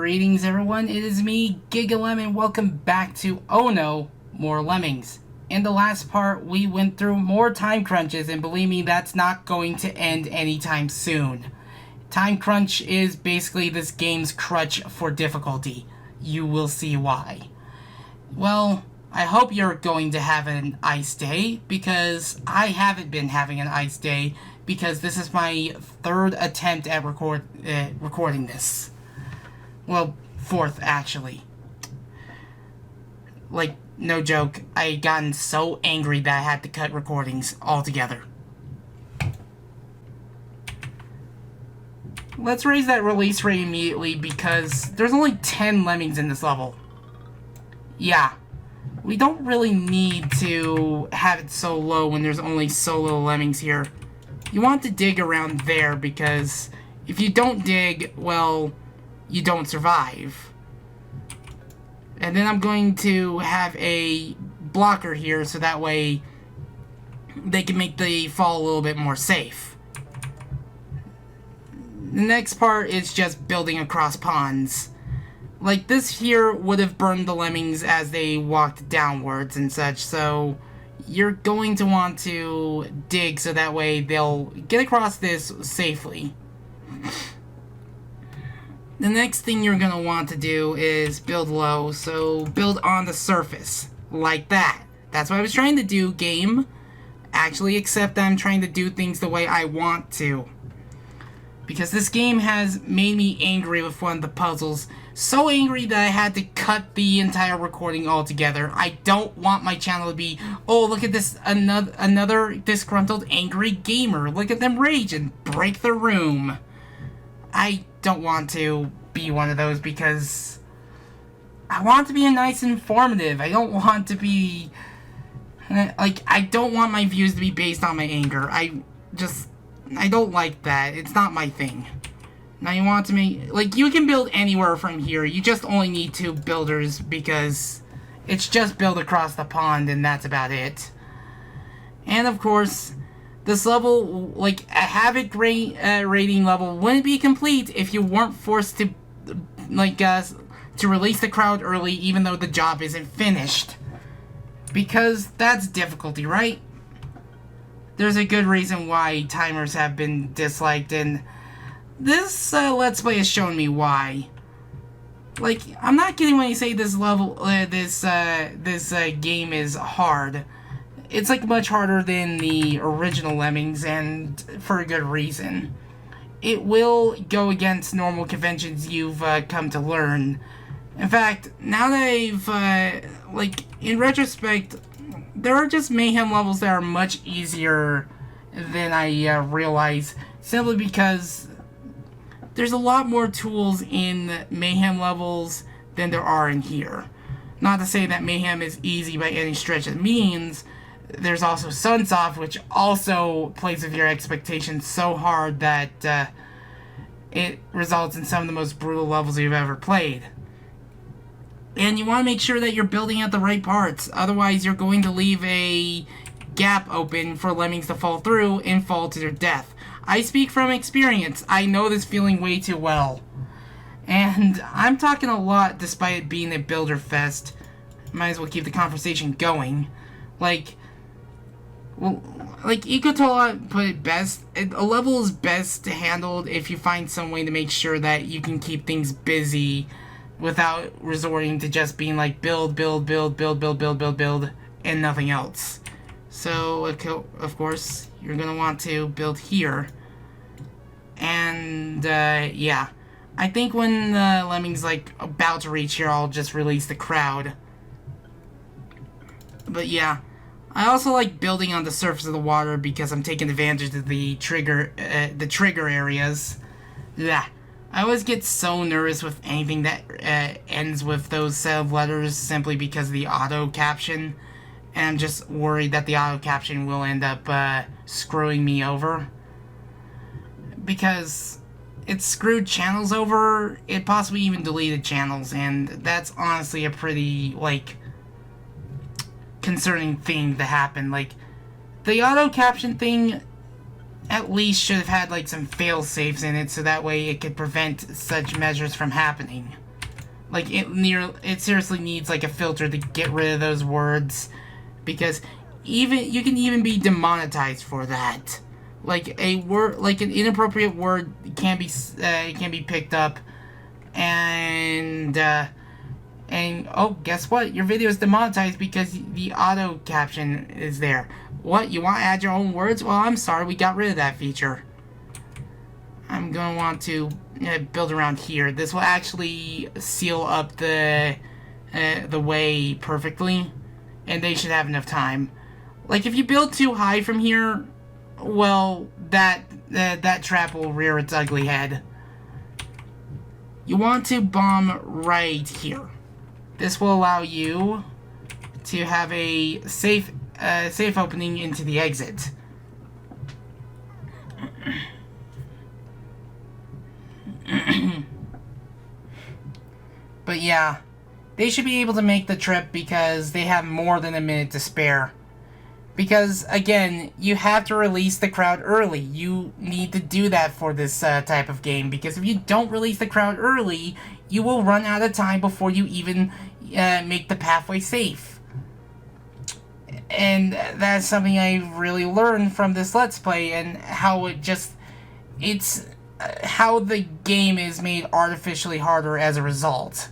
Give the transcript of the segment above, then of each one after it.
Greetings everyone, it is me, Gigalem, welcome back to Oh No, More Lemmings. In the last part, we went through more time crunches, and believe me, that's not going to end anytime soon. Time crunch is basically this game's crutch for difficulty. You will see why. Well, I hope you're going to have an ice day, because I haven't been having an ice day, because this is my third attempt at recording this. Well, fourth, actually. Like, no joke, I had gotten so angry that I had to cut recordings altogether. Let's raise that release rate immediately, because there's only 10 lemmings in this level. Yeah, we don't really need to have it so low when there's only so little lemmings here. You want to dig around there, because if you don't dig, well, you don't survive. And then I'm going to have a blocker here, so that way they can make the fall a little bit more safe. The next part is just building across ponds. Like, this here would have burned the lemmings as they walked downwards and such, so you're going to want to dig so that way they'll get across this safely. The next thing you're going to want to do is build low, so build on the surface, like that. That's what I was trying to do, game. Actually accept that I'm trying to do things the way I want to. Because this game has made me angry with one of the puzzles. So angry that I had to cut the entire recording altogether. I don't want my channel to be, oh, look at this, another disgruntled angry gamer. Look at them rage and break the room. I don't want to be one of those, because I want to be nice and informative. I don't want to be, like, I don't want my views to be based on my anger. I don't like that. It's not my thing. Now you want to make, like, you can build anywhere from here. You just only need 2 builders, because it's just build across the pond and that's about it. And of course, this level, like, a Havoc rating level wouldn't be complete if you weren't forced to, like, to release the crowd early even though the job isn't finished. Because that's difficulty, right? There's a good reason why timers have been disliked, and this Let's Play has shown me why. Like, I'm not kidding when I say this level, this game is hard. It's, like, much harder than the original Lemmings, and for a good reason. It will go against normal conventions you've come to learn. In fact, now that I've, like, in retrospect, there are just Mayhem levels that are much easier than I realize, simply because there's a lot more tools in Mayhem levels than there are in here. Not to say that Mayhem is easy by any stretch of the means. There's also Sunsoft, which also plays with your expectations so hard that it results in some of the most brutal levels you've ever played. And you want to make sure that you're building at the right parts, otherwise you're going to leave a gap open for lemmings to fall through and fall to their death. I speak from experience. I know this feeling way too well. And I'm talking a lot despite it being a builder fest. Might as well keep the conversation going. Like Ecotola put it best, a level is best handled if you find some way to make sure that you can keep things busy without resorting to just being like build, and nothing else. So, of course, you're gonna want to build here. And, yeah. I think when the Lemmings, like, about to reach here, I'll just release the crowd. But, yeah. I also like building on the surface of the water because I'm taking advantage of the trigger areas. Yeah. I always get so nervous with anything that ends with those set of letters simply because of the auto caption. And I'm just worried that the auto caption will end up screwing me over. Because it screwed channels over, it possibly even deleted channels, and that's honestly a pretty, like, concerning thing to happen. Like, the auto caption thing at least should have had, like, some fail safes in it so that way it could prevent such measures from happening. Like, it seriously needs, like, a filter to get rid of those words. Because you can even be demonetized for that. Like, like an inappropriate word can be picked up. And oh, guess what? Your video is demonetized because the auto caption is there. What? You want to add your own words? Well, I'm sorry, we got rid of that feature. I'm going to want to build around here. This will actually seal up the way perfectly, and they should have enough time. Like, if you build too high from here, well, that trap will rear its ugly head. You want to bomb right here. This will allow you to have a safe opening into the exit. But yeah, they should be able to make the trip because they have more than a minute to spare. Because, again, you have to release the crowd early. You need to do that for this type of game. Because if you don't release the crowd early, you will run out of time before you even make the pathway safe. And that's something I really learned from this Let's Play, and how it's how the game is made artificially harder as a result.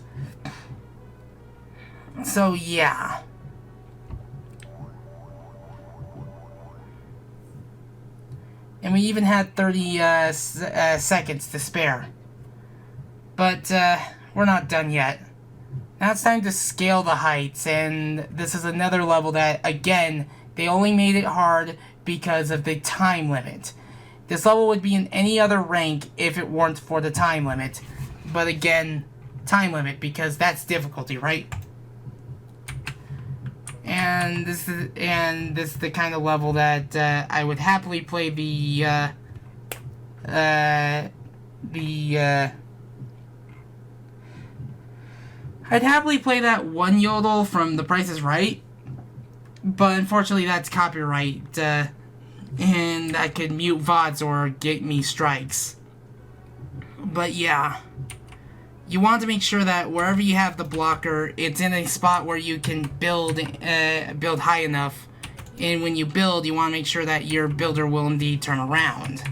So, yeah. And we even had 30 seconds to spare. But we're not done yet. Now it's time to scale the heights, and this is another level that, again, they only made it hard because of the time limit. This level would be in any other rank if it weren't for the time limit. But again, time limit, because that's difficulty, right? And this is the kind of level that I would happily play I'd happily play that one yodel from The Price is Right, but unfortunately that's copyright, and I could mute VODs or get me strikes. But yeah, you want to make sure that wherever you have the blocker, it's in a spot where you can build high enough, and when you build, you want to make sure that your builder will indeed turn around.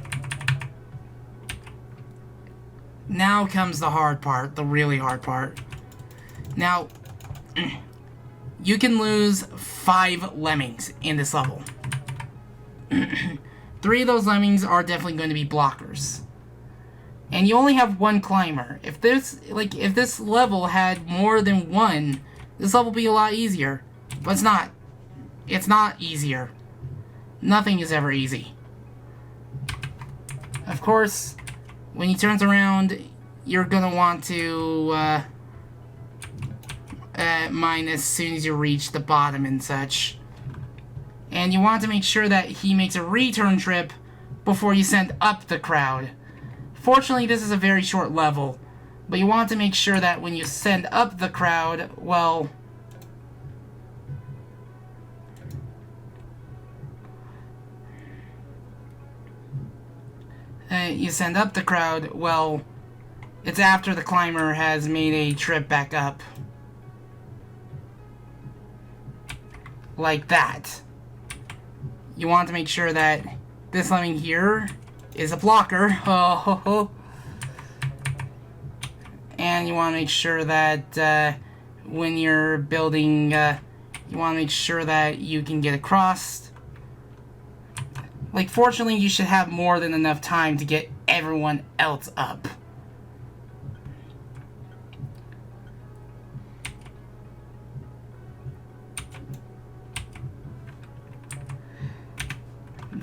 Now comes the hard part, the really hard part. Now, you can lose 5 lemmings in this level. 3 of those lemmings are definitely going to be blockers. And you only have 1 climber. If this level had more than 1, this level would be a lot easier. But it's not. It's not easier. Nothing is ever easy. Of course, when he turns around, you're gonna want to mine as soon as you reach the bottom and such. And you want to make sure that he makes a return trip before you send up the crowd. Fortunately, this is a very short level, but you want to make sure that when you send up the crowd, well, it's after the climber has made a trip back up. Like that. You want to make sure that this lemming here is a blocker. Oh. And you want to make sure that when you're building, you want to make sure that you can get across. Like, fortunately, you should have more than enough time to get everyone else up.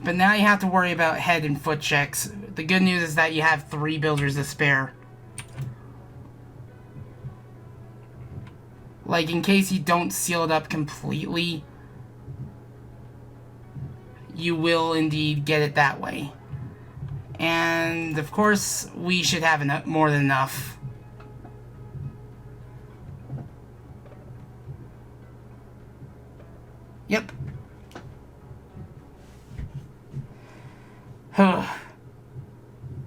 But now you have to worry about head and foot checks. The good news is that you have 3 builders to spare. Like, in case you don't seal it up completely, you will indeed get it that way. And, of course, we should have enough, more than enough. Yep.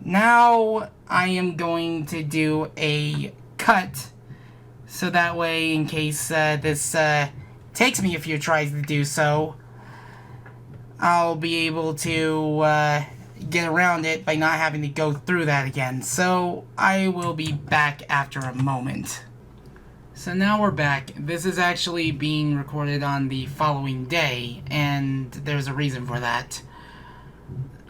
Now I am going to do a cut So that way, in case this takes me a few tries to do so, I'll be able to get around it by not having to go through that again. So I will be back after a moment. So now we're back. This is actually being recorded on the following day, and there's a reason for that.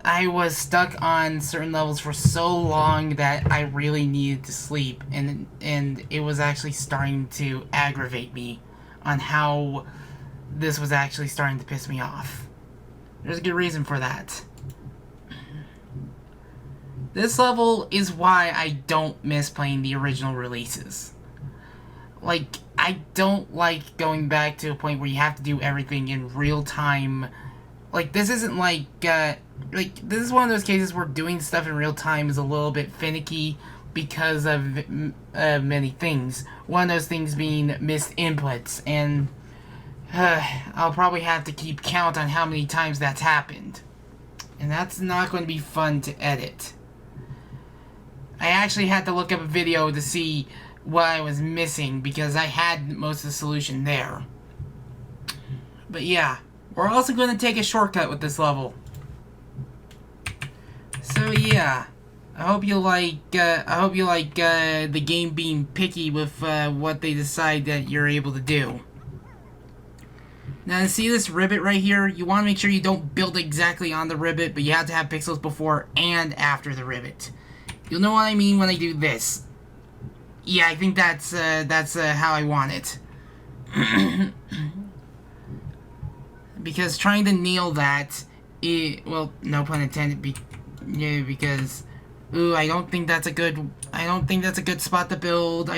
I was stuck on certain levels for so long that I really needed to sleep, and it was actually starting to aggravate me on how this was actually starting to piss me off. There's a good reason for that. This level is why I don't miss playing the original releases. Like, I don't like going back to a point where you have to do everything in real time. Like, this isn't like, this is one of those cases where doing stuff in real time is a little bit finicky because of many things. One of those things being missed inputs, and I'll probably have to keep count on how many times that's happened. And that's not going to be fun to edit. I actually had to look up a video to see what I was missing because I had most of the solution there. But yeah, we're also going to take a shortcut with this level. So yeah, I hope you like the game being picky with what they decide that you're able to do. Now, to see this ribbit right here, you want to make sure you don't build exactly on the ribbit, but you have to have pixels before and after the ribbit. You'll know what I mean when I do this. Yeah, I think that's how I want it. Because trying to nail that, well, no pun intended, because, ooh, I don't think that's a good spot to build.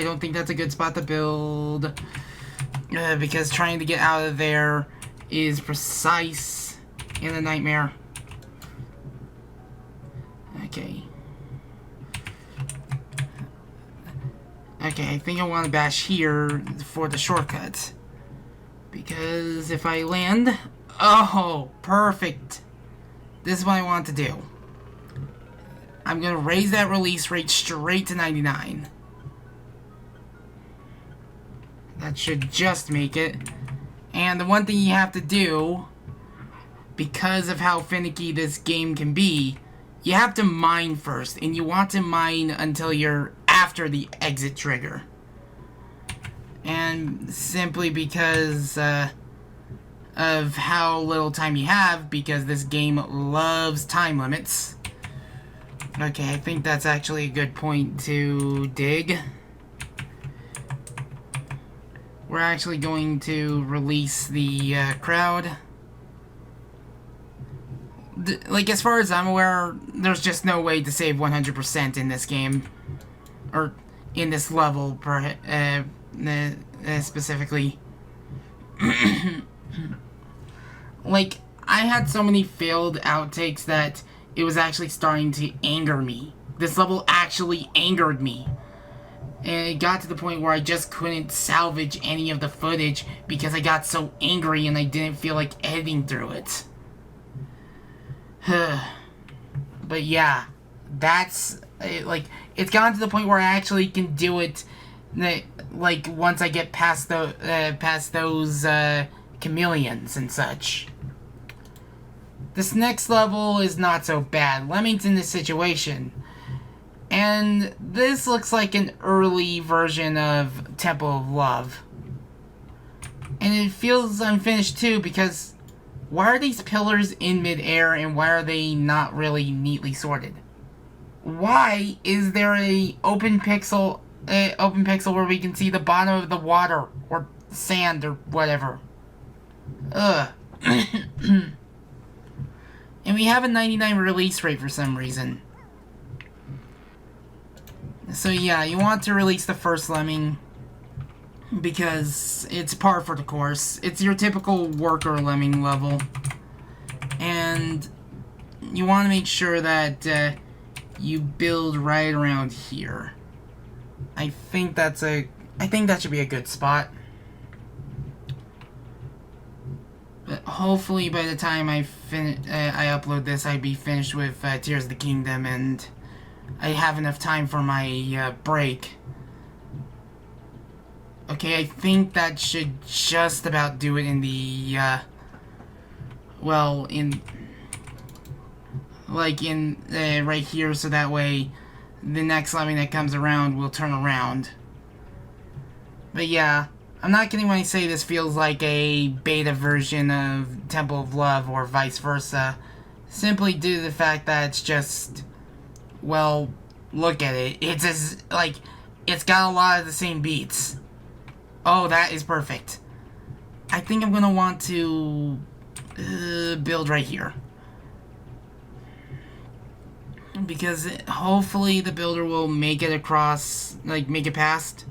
Because trying to get out of there is precise in a nightmare. Okay. Okay, I think I want to bash here for the shortcut. Because if I land... Oh, perfect. This is what I want to do. I'm going to raise that release rate straight to 99. That should just make it. And the one thing you have to do, because of how finicky this game can be, you have to mine first. And you want to mine until you're after the exit trigger. And simply because of how little time you have, because this game loves time limits. Okay, I think that's actually a good point to dig. We're actually going to release the crowd. Like, as far as I'm aware, there's just no way to save 100% in this game. Or in this level, specifically. Like, I had so many failed outtakes that it was actually starting to anger me. This level actually angered me. And it got to the point where I just couldn't salvage any of the footage because I got so angry and I didn't feel like editing through it. But yeah, that's, like, it's gotten to the point where I actually can do it, like, once I get past those chameleons and such. This next level is not so bad. Lemmings in this situation. And this looks like an early version of Temple of Love. And it feels unfinished too, because why are these pillars in midair and why are they not really neatly sorted? Why is there a open pixel where we can see the bottom of the water or sand or whatever? Ugh. And we have a 99 release rate for some reason. So yeah, you want to release the first lemming because it's par for the course. It's your typical worker lemming level. And you want to make sure that you build right around here. I think that should be a good spot. But hopefully by the time I upload this, I'd be finished with Tears of the Kingdom and I have enough time for my break. Okay, I think that should just about do it in the, well, in, like, in, right here, so that way the next lemming that comes around will turn around. But yeah, I'm not kidding when I say this feels like a beta version of Temple of Love or vice versa, simply due to the fact that it's just, well, look at it. It's as, like, it's got a lot of the same beats. Oh, that is perfect. I think I'm gonna want to build right here. Because hopefully the builder will make it across, like, make it past.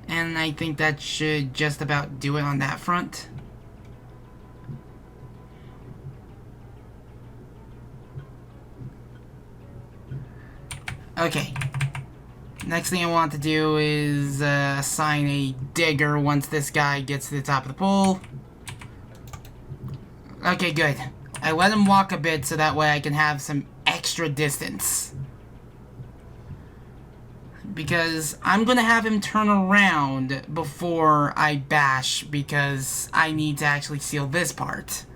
And I think that should just about do it on that front. Okay. Next thing I want to do is assign a digger once this guy gets to the top of the pole. Okay, good. I let him walk a bit so that way I can have some extra distance. Because I'm going to have him turn around before I bash, because I need to actually seal this part.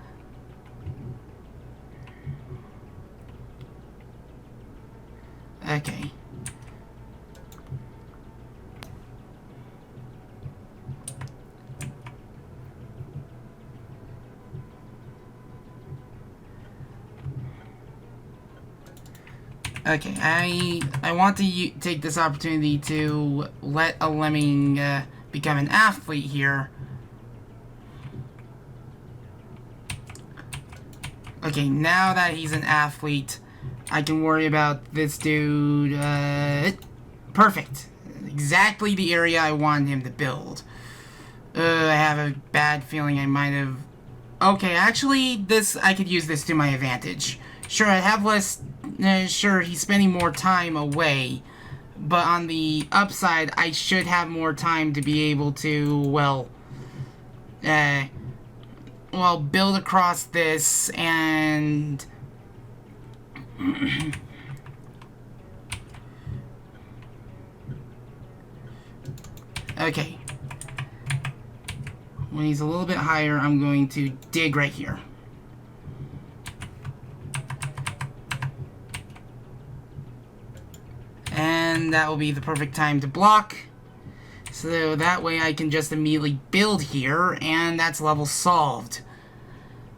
Okay. Okay, I want to take this opportunity to let a lemming become an athlete here. Okay, now that he's an athlete, I can worry about this dude. Perfect. Exactly the area I wanted him to build. I have a bad feeling I might have... Okay, actually, I could use this to my advantage. Sure, I have less... sure, he's spending more time away. But on the upside, I should have more time to be able to, well, build across this and... Okay. When he's a little bit higher, I'm going to dig right here. And that will be the perfect time to block. So that way I can just immediately build here, and that's level solved.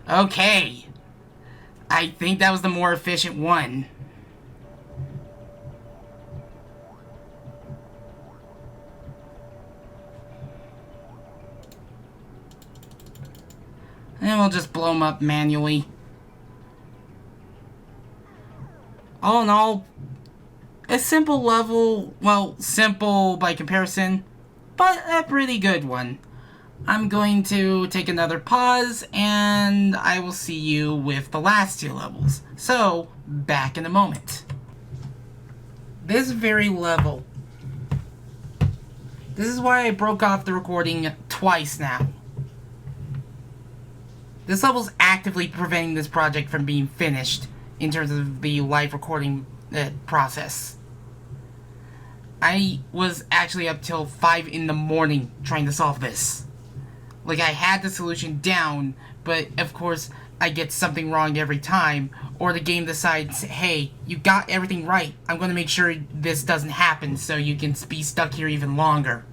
Okay. I think that was the more efficient one. And we'll just blow them up manually. All in all, a simple level, well, simple by comparison, but a pretty good one. I'm going to take another pause, and I will see you with the last two levels. So, back in a moment. This very level. This is why I broke off the recording twice now. This level's actively preventing this project from being finished in terms of the live recording process. I was actually up till 5 in the morning trying to solve this. Like, I had the solution down, but of course I get something wrong every time, or the game decides, hey, you got everything right, I'm going to make sure this doesn't happen so you can be stuck here even longer.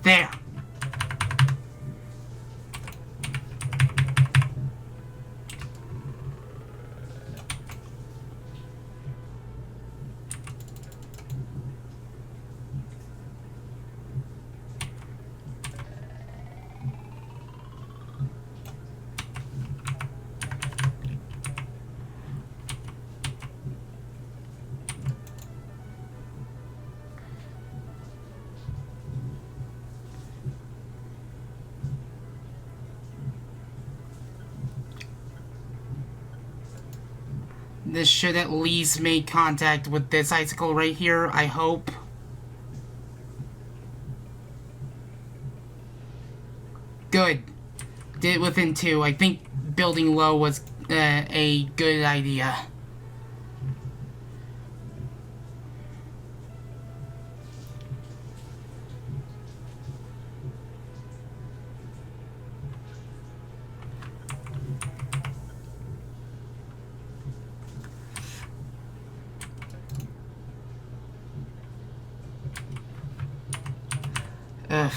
There. This should at least make contact with this icicle right here, I hope. Good. Did it within 2. I think building low was a good idea. Ugh.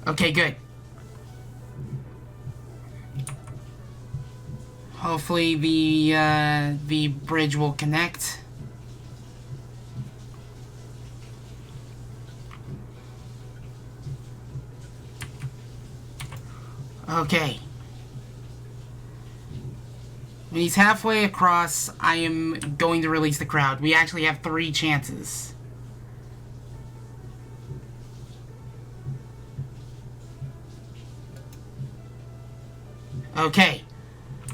Okay, good. Hopefully the bridge will connect. Okay. When he's halfway across, I am going to release the crowd. We actually have 3 chances. Okay.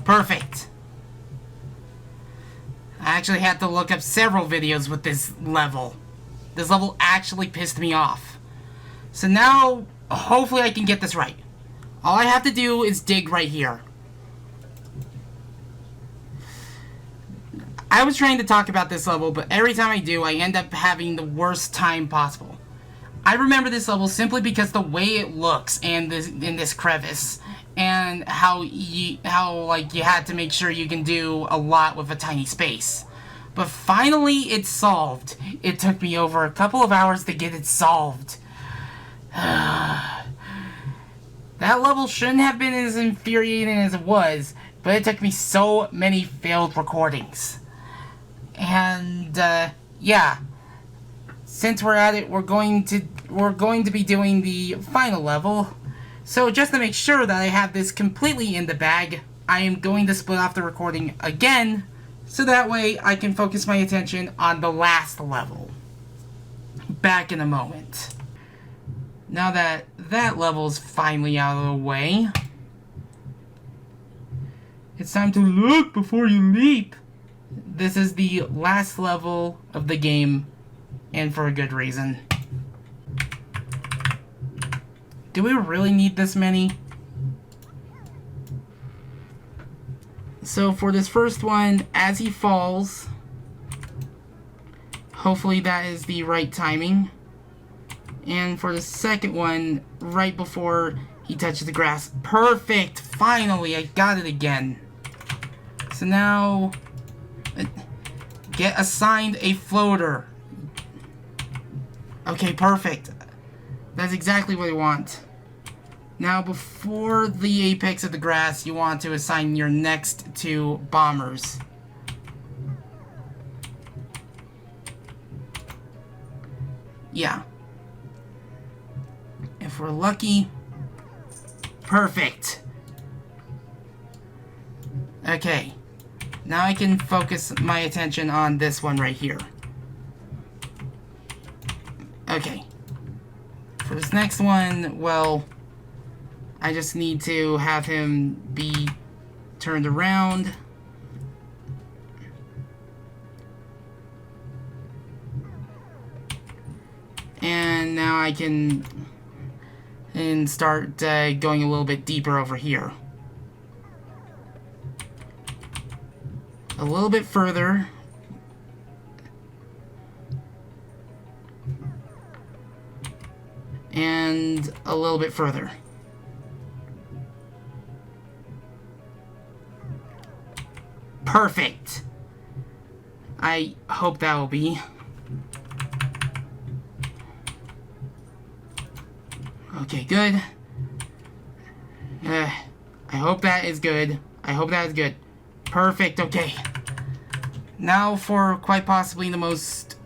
Perfect. I actually had to look up several videos with this level. This level actually pissed me off. So now, hopefully I can get this right. All I have to do is dig right here. I was trying to talk about this level, but every time I do, I end up having the worst time possible. I remember this level simply because the way it looks and in this crevice, and how you had to make sure you can do a lot with a tiny space. But finally, it's solved. It took me over a couple of hours to get it solved. That level shouldn't have been as infuriating as it was, but it took me so many failed recordings. And yeah, since we're at it, we're going to be doing the final level. So just to make sure that I have this completely in the bag, I am going to split off the recording again, so that way I can focus my attention on the last level. Back in a moment. Now that that level's finally out of the way, it's time to look before you leap. This is the last level of the game, and for a good reason. Do we really need this many? So for this first one, as he falls, hopefully that is the right timing. And for the second one, right before he touches the grass. Perfect! Finally, I got it again. So now, get assigned a floater. Okay, perfect. That's exactly what I want. Now, before the apex of the grass, you want to assign your next 2 bombers. Yeah. If we're lucky. Perfect. Okay. Now I can focus my attention on this one right here. Okay. For this next one, well, I just need to have him be turned around. And now I can start going a little bit deeper over here. A little bit further. And a little bit further. Perfect. I hope that will be. Okay, good. I hope that is good. I hope that is good. Perfect, okay. Now for quite possibly the most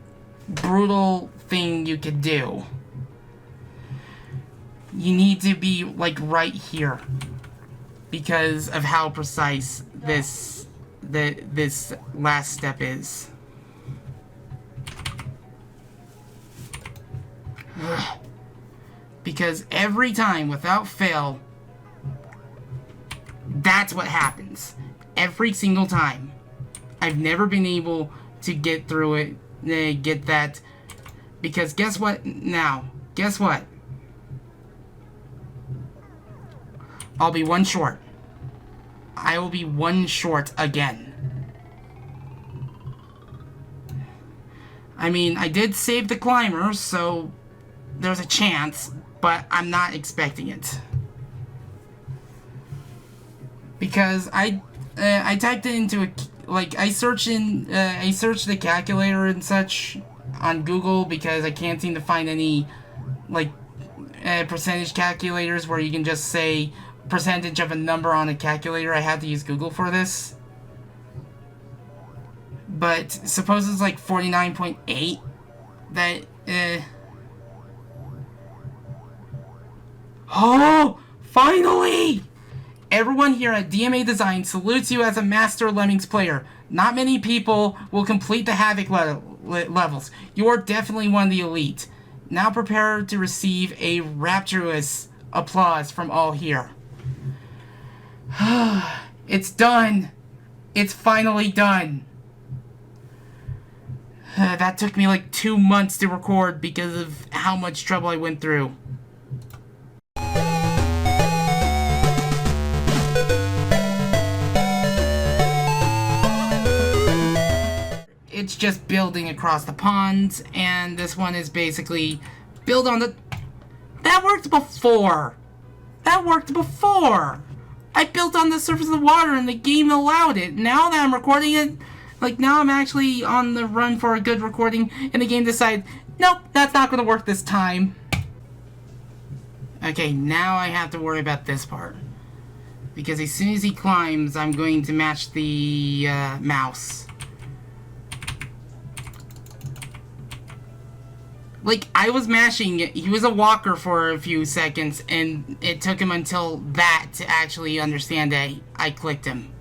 brutal thing you could do. You need to be, like, right here. Because of how precise this last step is. Because every time, without fail, that's what happens. Every single time. I've never been able to get through it, get that Because guess what now? Guess what? I'll be one short. I will be one short again. I mean, I did save the climber, so there's a chance, but I'm not expecting it. Because I typed it into a, like, I searched the calculator and such on Google because I can't seem to find any, like, percentage calculators where you can just say percentage of a number on a calculator. I had to use Google for this. But suppose it's like 49.8 that, oh, finally! Everyone here at DMA Design salutes you as a master Lemmings player. Not many people will complete the Havoc levels. You are definitely one of the elite. Now prepare to receive a rapturous applause from all here. It's done. It's finally done. That took me like 2 months to record because of how much trouble I went through. It's just building across the pond, and this one is basically build on the... That worked before! That worked before! I built on the surface of the water and the game allowed it. Now that I'm recording it, like now I'm actually on the run for a good recording, and the game decided, nope, that's not going to work this time. Okay, now I have to worry about this part. Because as soon as he climbs, I'm going to match the mouse. Like, I was mashing it. He was a walker for a few seconds, and it took him until that to actually understand that I clicked him.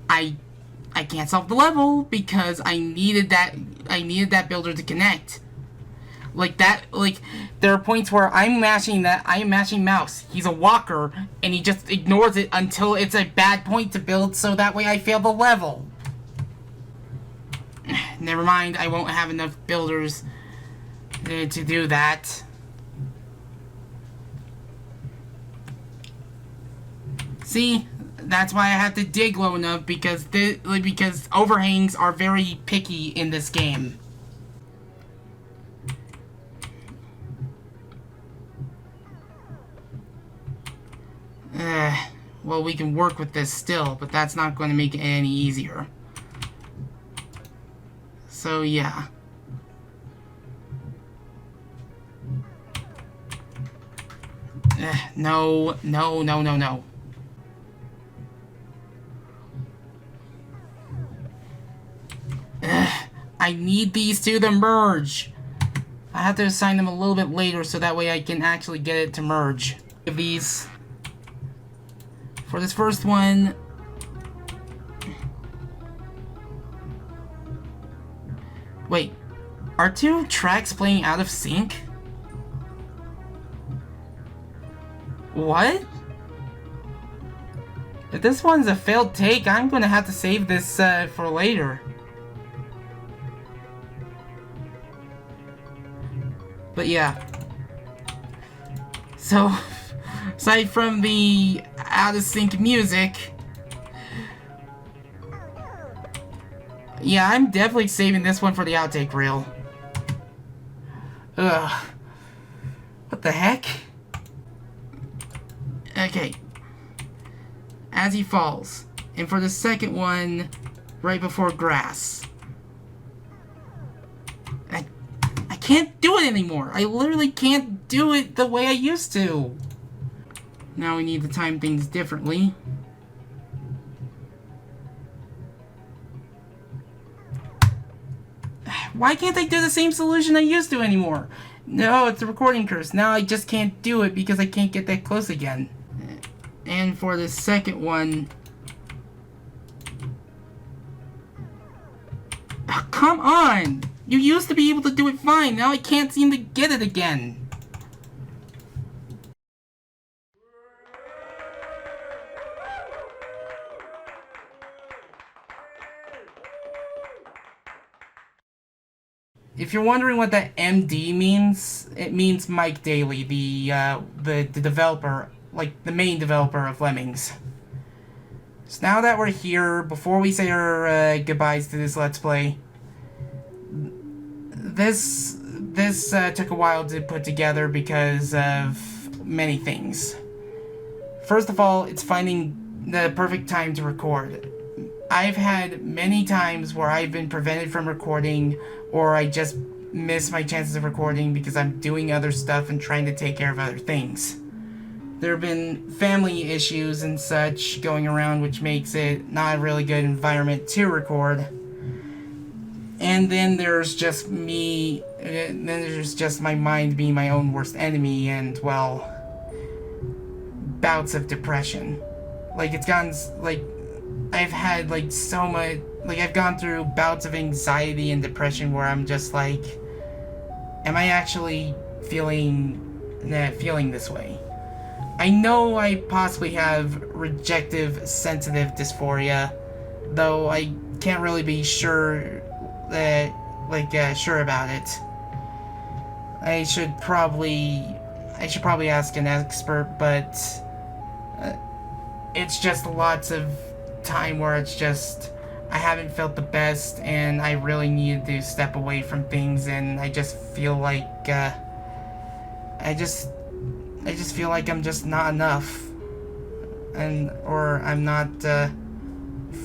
I can't solve the level because I needed that builder to connect. Like that, like there are points where I am mashing mouse. He's a walker and he just ignores it until it's a bad point to build, so that way I fail the level. Never mind, I won't have enough builders to do that. See? That's why I have to dig low enough, because overhangs are very picky in this game. Well, we can work with this still, but that's not going to make it any easier. So, yeah. No. I need these two to merge. I have to assign them a little bit later so that way I can actually get it to merge. Give these. For this first one. Wait. Are two tracks playing out of sync? What? If this one's a failed take, I'm gonna have to save this for later. But yeah. So, aside from the out-of-sync music, yeah, I'm definitely saving this one for the outtake reel. Ugh. What the heck? Okay. As he falls. And for the second one, right before grass. I can't do it anymore. I literally can't do it the way I used to. Now we need to time things differently. Why can't I do the same solution I used to anymore? No, it's a recording curse. Now I just can't do it because I can't get that close again. And for the second one... Oh, come on! You used to be able to do it fine. Now I can't seem to get it again. If you're wondering what that MD means, it means Mike Daly, the developer, like the main developer of Lemmings. So now that we're here, before we say our goodbyes to this Let's Play, this took a while to put together because of many things. First of all, it's finding the perfect time to record. I've had many times where I've been prevented from recording, or I just miss my chances of recording because I'm doing other stuff and trying to take care of other things. There have been family issues and such going around, which makes it not a really good environment to record. And then there's just me, then there's just my mind being my own worst enemy, and, well, bouts of depression. Like, it's gotten, like, I've had, like, so much, like, I've gone through bouts of anxiety and depression where I'm just like, am I actually feeling this way? I know I possibly have rejective sensitive dysphoria, though I can't really be sure about it. I should probably ask an expert, but it's just lots of time where it's just I haven't felt the best, and I really needed to step away from things, and I just feel like I just feel like I'm just not enough, or I'm not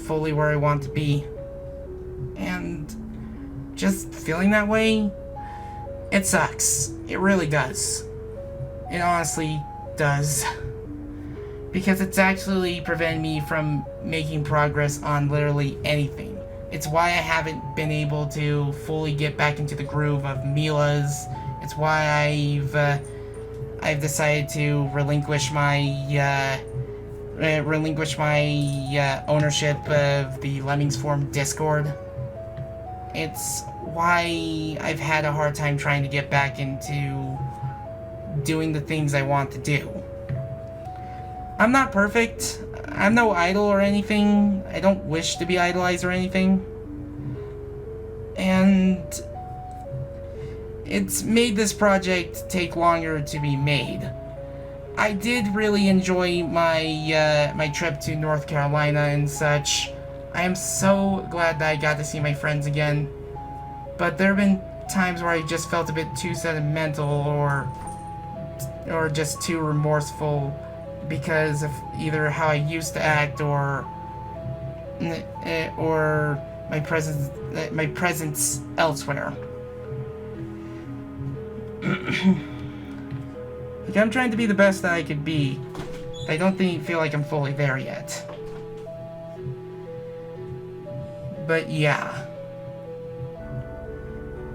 fully where I want to be. And just feeling that way, it sucks. It really does. It honestly does. Because it's actually prevented me from making progress on literally anything. It's why I haven't been able to fully get back into the groove of Mila's. It's why I've decided to relinquish my ownership of the Lemmings Forum Discord. It's why I've had a hard time trying to get back into doing the things I want to do. I'm not perfect. I'm no idol or anything. I don't wish to be idolized or anything. And it's made this project take longer to be made. I did really enjoy my trip to North Carolina and such. I am so glad that I got to see my friends again. But there have been times where I just felt a bit too sentimental or just too remorseful because of either how I used to act or my presence elsewhere. Like, I'm trying to be the best that I could be. I don't feel like I'm fully there yet. But yeah.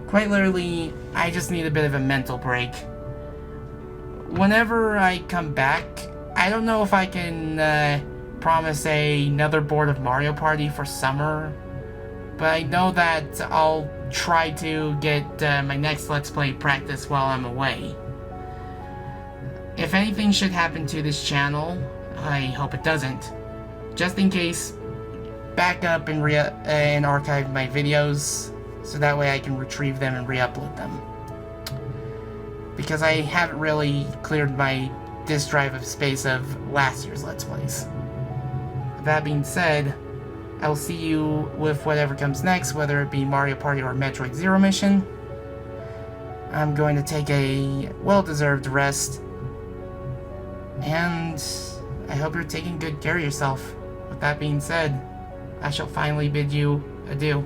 Quite literally, I just need a bit of a mental break. Whenever I come back, I don't know if I can promise another board of Mario Party for summer, but I know that I'll try to get my next Let's Play practice while I'm away. If anything should happen to this channel, I hope it doesn't. Just in case, back up and archive my videos, so that way I can retrieve them and re-upload them. Because I haven't really cleared my disk drive of space of last year's Let's Plays. That being said, I will see you with whatever comes next, whether it be Mario Party or Metroid Zero Mission. I'm going to take a well-deserved rest, and I hope you're taking good care of yourself. With that being said, I shall finally bid you adieu.